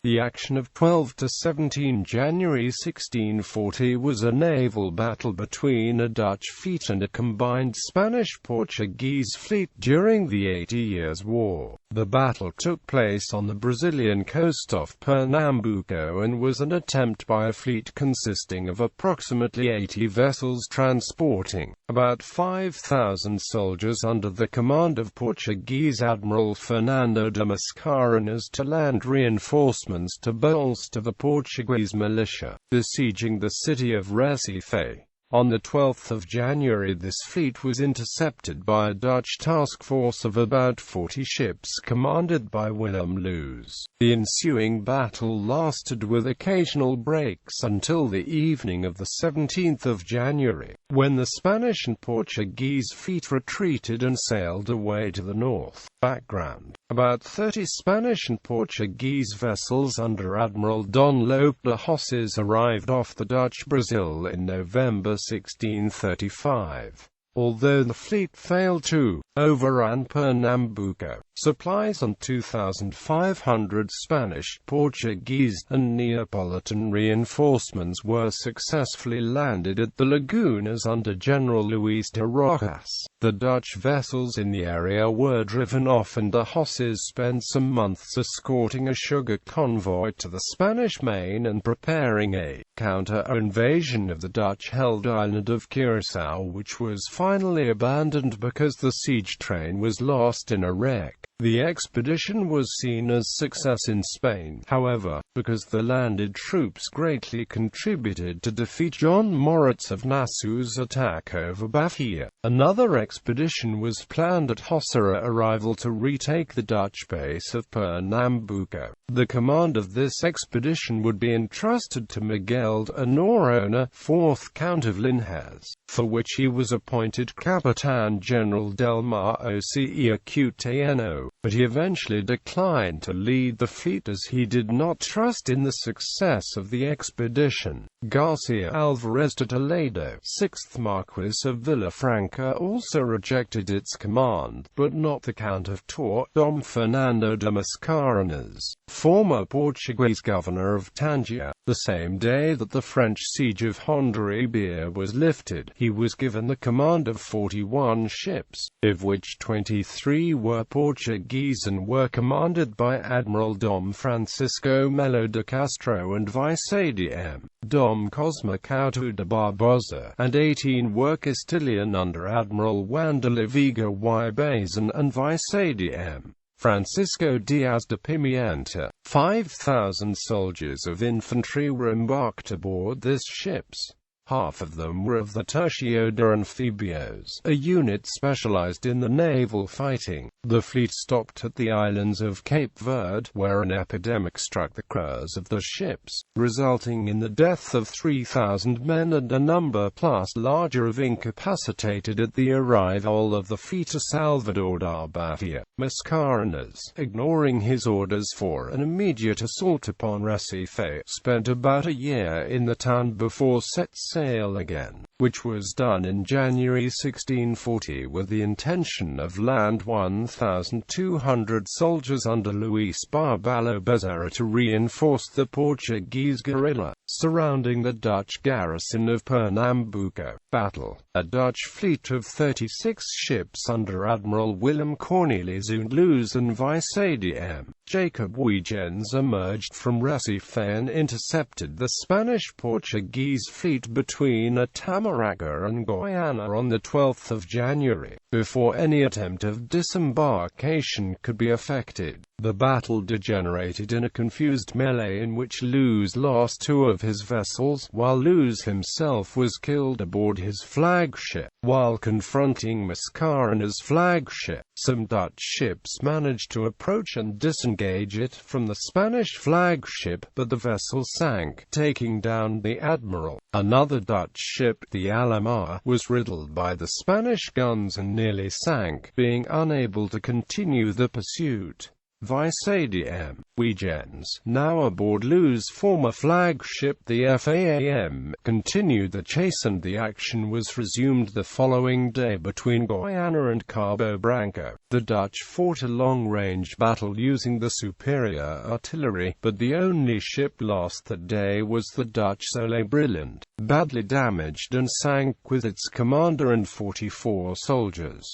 The action of 12 to 17 January 1640 was a naval battle between a Dutch fleet and a combined Spanish-Portuguese fleet during the 80 Years' War. The battle took place on the Brazilian coast off Pernambuco and was an attempt by a fleet consisting of approximately 80 vessels transporting about 5,000 soldiers under the command of Portuguese Admiral Fernando de Mascarenhas to land reinforcements to bolster the Portuguese militia, besieging the city of Recife. On the 12th of January this fleet was intercepted by a Dutch task force of about 40 ships commanded by Willem Loos. The ensuing battle lasted with occasional breaks until the evening of the 17th of January, when the Spanish and Portuguese fleet retreated and sailed away to the north. Background: about 30 Spanish and Portuguese vessels under Admiral Don Lope de Hosses arrived off the Dutch Brazil in November 1635. Although the fleet failed to overrun Pernambuco, supplies on 2,500 Spanish, Portuguese, and Neapolitan reinforcements were successfully landed at the lagunas under General Luis de Rojas. The Dutch vessels in the area were driven off and de Hosses spent some months escorting a sugar convoy to the Spanish Main and preparing a counter-invasion of the Dutch-held island of Curaçao, which was finally abandoned because the siege train was lost in a wreck. The expedition was seen as success in Spain, however, because the landed troops greatly contributed to defeat John Moritz of Nassau's attack over Bahia. Another expedition was planned at Hossara arrival to retake the Dutch base of Pernambuco. The command of this expedition would be entrusted to Miguel de Noronha, 4th Count of Linhares, for which he was appointed Capitan General del Mar Oceano, but he eventually declined to lead the fleet as he did not trust in the success of the expedition. Garcia Alvarez de Toledo, 6th Marquis of Villafranca, also rejected its command, but not the Count of Tor, Dom Fernando de Mascarenhas, former Portuguese governor of Tangier. The same day that the French siege of Hondarribia was lifted, he was given the command of 41 ships, of which 23 were Portuguese and were commanded by Admiral Dom Francisco Melo de Castro and Vice-Adm. Dom Cosme Couto de Barbosa, and 18 were Castilian under Admiral Juan de la Vega y Bazan and Vice-Adm. Francisco Diaz de Pimienta. 5,000 soldiers of infantry were embarked aboard these ships. Half of them were of the Tercio de Anfibios, a unit specialized in the naval fighting. The fleet stopped at the islands of Cape Verde, where an epidemic struck the crews of the ships, resulting in the death of 3,000 men and a number plus larger of incapacitated at the arrival of the fleet to Salvador da Bahia. Mascarenhas, ignoring his orders for an immediate assault upon Recife, spent about a year in the town before set sail again, which was done in January 1640 with the intention of land 1,200 soldiers under Luis Barbalo Bezerra to reinforce the Portuguese guerrilla surrounding the Dutch garrison of Pernambuco. Battle. A Dutch fleet of 36 ships under Admiral Willem Cornelis Loos and Vice-Adm. Jacob Huygens emerged from Recife and intercepted the Spanish-Portuguese fleet between Tamaracá and Guiana on the 12th of January, before any attempt of disembarkation could be effected. The battle degenerated in a confused melee in which Loos lost 2 of his vessels, while Loos himself was killed aboard his flagship. While confronting Mascarenhas' flagship, some Dutch ships managed to approach and disengage it from the Spanish flagship, but the vessel sank, taking down the Admiral. Another Dutch ship, the Alamaar, was riddled by the Spanish guns and nearly sank, being unable to continue the pursuit. Vice-Adm. Jansz, now aboard Loos' former flagship the FAAM, continued the chase and the action was resumed the following day between Guyana and Cabo Branco. The Dutch fought a long-range battle using the superior artillery, but the only ship lost that day was the Dutch Soleil Brilliant, badly damaged and sank with its commander and 44 soldiers.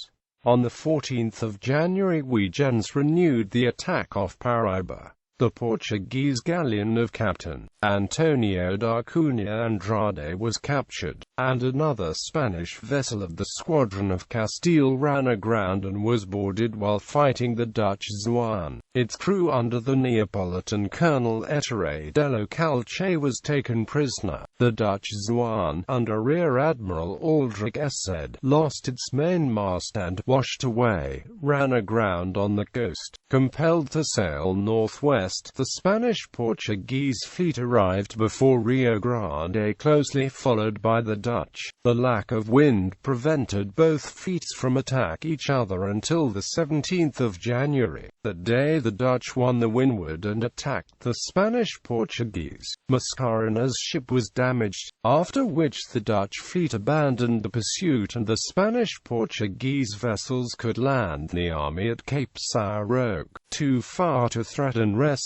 On the 14th of January Jansz renewed the attack off Paraíba. The Portuguese galleon of Captain Antonio da Cunha Andrade was captured, and another Spanish vessel of the squadron of Castile ran aground and was boarded while fighting the Dutch Zouan. Its crew under the Neapolitan Colonel Ettore dello Calce was taken prisoner. The Dutch Zouan, under Rear Admiral Aldrich Essed, lost its mainmast and, washed away, ran aground on the coast. Compelled to sail northwest, the Spanish-Portuguese fleet arrived before Rio Grande, closely followed by the Dutch. The lack of wind prevented both fleets from attack each other until the 17th of January. That day the Dutch won the windward and attacked the Spanish-Portuguese. Mascarenhas' ship was damaged, after which the Dutch fleet abandoned the pursuit and the Spanish-Portuguese vessels could land the army at Cape São Roque, too far to threaten Recife.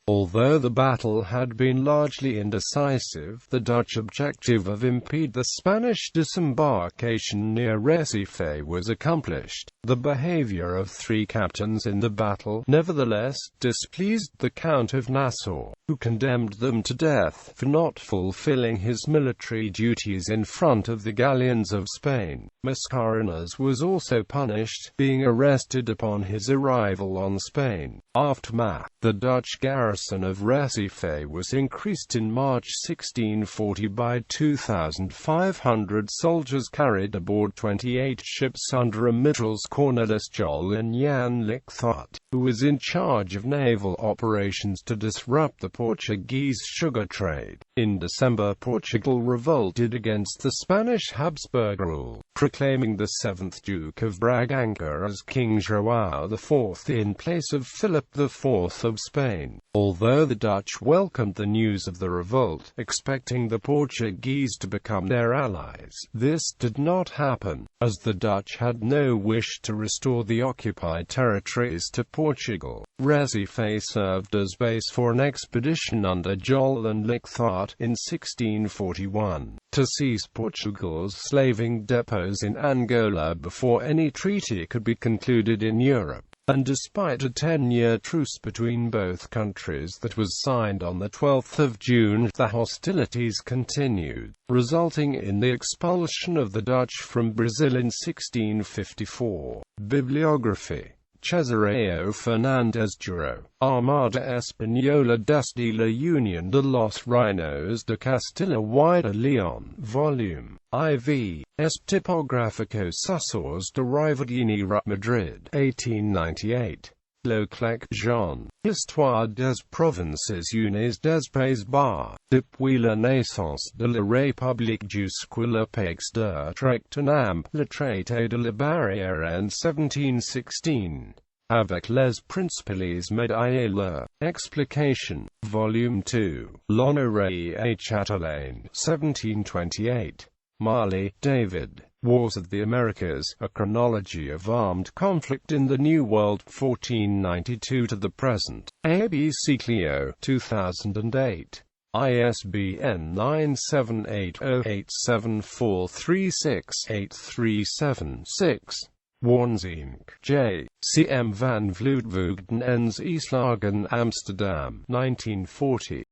Although the battle had been largely indecisive, the Dutch objective of impede the Spanish disembarkation near Recife was accomplished. The behavior of 3 captains in the battle, nevertheless, displeased the Count of Nassau, who condemned them to death for not fulfilling his military duties in front of the galleons of Spain. Mascarenhas was also punished, being arrested upon his arrival on Spain. Aftermath. The Dutch garrison of Recife was increased in March 1640 by 2,500 soldiers carried aboard 28 ships under Amirals Cornelis Jol and Jan Lichthart, who was in charge of naval operations to disrupt the Portuguese sugar trade. In December Portugal revolted against the Spanish Habsburg rule, proclaiming the 7th Duke of Bragança as King João IV in place of Philip IV of Spain. Although the Dutch welcomed the news of the revolt, expecting the Portuguese to become their allies, this did not happen, as the Dutch had no wish to restore the occupied territories to Portugal. Recife served as base for an expedition under Jol and Lichthart in 1641, to seize Portugal's slaving depots in Angola before any treaty could be concluded in Europe. And despite a 10-year truce between both countries that was signed on the 12th of June, the hostilities continued, resulting in the expulsion of the Dutch from Brazil in 1654. Bibliography. Cesareo Fernandez Duro, Armada Española desde la Unión de los Reinos de Castilla y de León, Volume IV, S. Tipográficos Susors de Rivadini, Madrid, 1898. Leclerc, Jean. Histoire des Provinces Unies des Pays-Bas, depuis la naissance de la République jusqu'à la paix de Trachtenham, le traité de la Barrière en 1716. Avec les principales médailles. Explication. Volume 2. L'Honoré et Chatelain, 1728. Marley, David. Wars of the Americas, A Chronology of Armed Conflict in the New World, 1492 to the Present. ABC Clio, 2008. ISBN 9780874368376. Warnzink, J. C. M. van Vloedvoogden ens Eastlagen, Amsterdam, 1940.